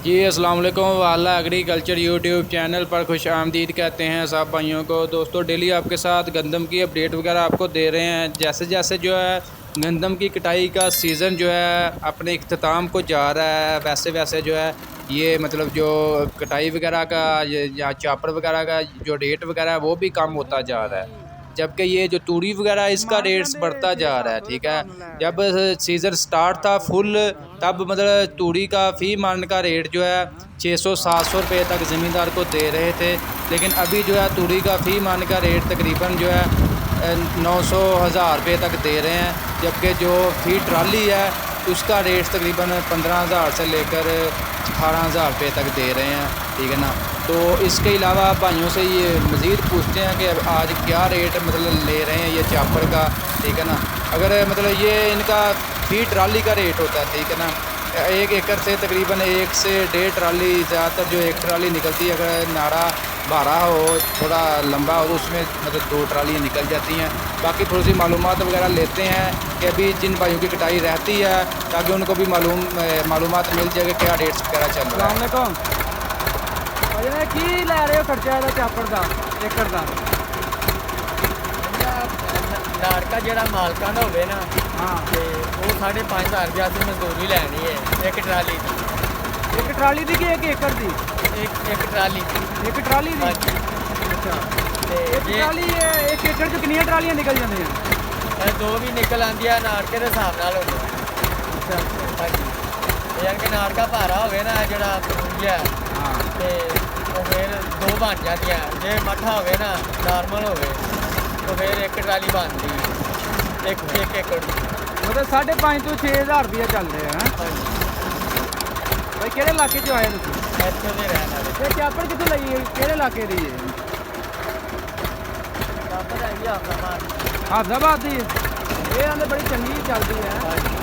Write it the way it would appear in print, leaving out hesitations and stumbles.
जी अस्सलाम वालेकुम। वाला एग्रीकल्चर यूट्यूब चैनल पर खुश आमदीद कहते हैं सब भाइयों को। दोस्तों डेली आपके साथ गंदम की अपडेट वगैरह आपको दे रहे हैं। जैसे जैसे जो है गंदम की कटाई का सीज़न जो है अपने इख्तिताम को जा रहा है, वैसे वैसे जो है ये मतलब जो कटाई वगैरह का या चापर वगैरह का जो रेट वगैरह है वो भी कम होता जा रहा है। जबकि ये जो तूड़ी वगैरह है इसका रेट्स बढ़ता जा रहा है। ठीक है, जब सीज़न स्टार्ट था फुल तब मतलब तूड़ी का फ़ी मन का रेट जो है 600-700 रुपये तक ज़मींदार को दे रहे थे। लेकिन अभी जो है तूड़ी का फ़ी मन का रेट तकरीबन जो है 900-1000 रुपये तक दे रहे हैं। जबकि जो फ़ी ट्राली है उसका रेट तकरीबन 15,000 से लेकर 18,000 रुपये तक दे रहे हैं। ठीक है ना। तो इसके अलावा भाइयों से ये मज़ीद पूछते हैं कि आज क्या रेट मतलब ले रहे हैं ये चापर का। ठीक है ना। अगर मतलब ये इनका फ़ी ट्राली का रेट होता है। ठीक है ना। 1 एकड़ से तकरीबन 1 से 1.5 ट्राली, ज़्यादातर जो 1 ट्राली निकलती है, अगर नाड़ा भारा हो थोड़ा लंबा हो तो उसमें मतलब 2 ट्रालियाँ निकल जाती हैं। बाकी थोड़ी सी मालूमात वगैरह लेते हैं कि अभी जिन भाइयों की कटाई रहती है ताकि उनको भी मालूमात मिल जाए कि क्या रेट्स वगैरह चल रहा है। की लै रहे हो खर्चा चापर का एकड़ का? नाड़का जो मालका ना हो ना, हाँ तो वो 5,500 रुपया से मजदूरी लैनी है एक ट्राली की। एक ट्राली की कि 1 एकड़ की? एक ट्राली की। 1 ट्राली की? अच्छा, एक ट्राली 1 एकड़ च कितनी ट्रालियां निकल जांदियां? 2 भी निकल आंदी है नाड़के के हिसाब नाल होंगे। अच्छा हाँ जी, यानी कि नाड़का भारा हो ना जोड़ा है हाँ तो फिर 2 बन जाती है। जो मठा हो ना नॉर्मल हो तो फिर 1 ट्राली बनती है एक एकड़। मतलब 5,500 तो 6,000 रुपया चल रहे हैं। हाँ जी भाई किहड़े इलाके च आए तुसीं? इत्थों दे रहने वाले। ये चापर कित्थों लई है? किहड़े इलाके दी है? चापर आई हाफाबाद। हाफजाबाद दी? ये आंदे बड़ी चंगी चलदी है। हाँ जी।